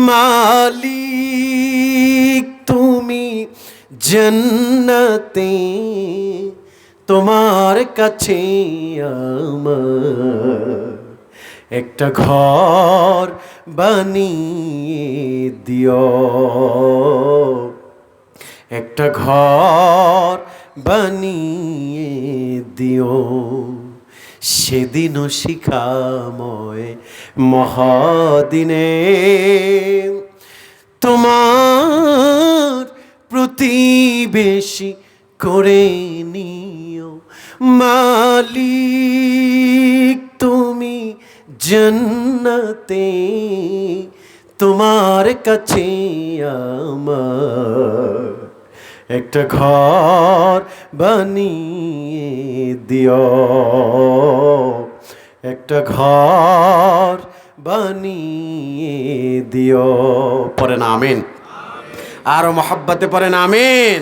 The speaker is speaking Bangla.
মালিক তুমি জান্নাতে, তোমার কাছে আমার একটা ঘর বানিয়ে দিও, একটা ঘর বানিয়ে দিও। সেদিনও শিখাময় মহাদিনে তোমার প্রতিবেশী করে নিও। মালিক তুমি জান্নাতে, তোমার কাছে আমার একটা ঘর বানিয়ে দিও, একটা ঘর বানিয়ে দিও। পড়েন আমিন। আরো মহব্বতে পড়েন আমিন।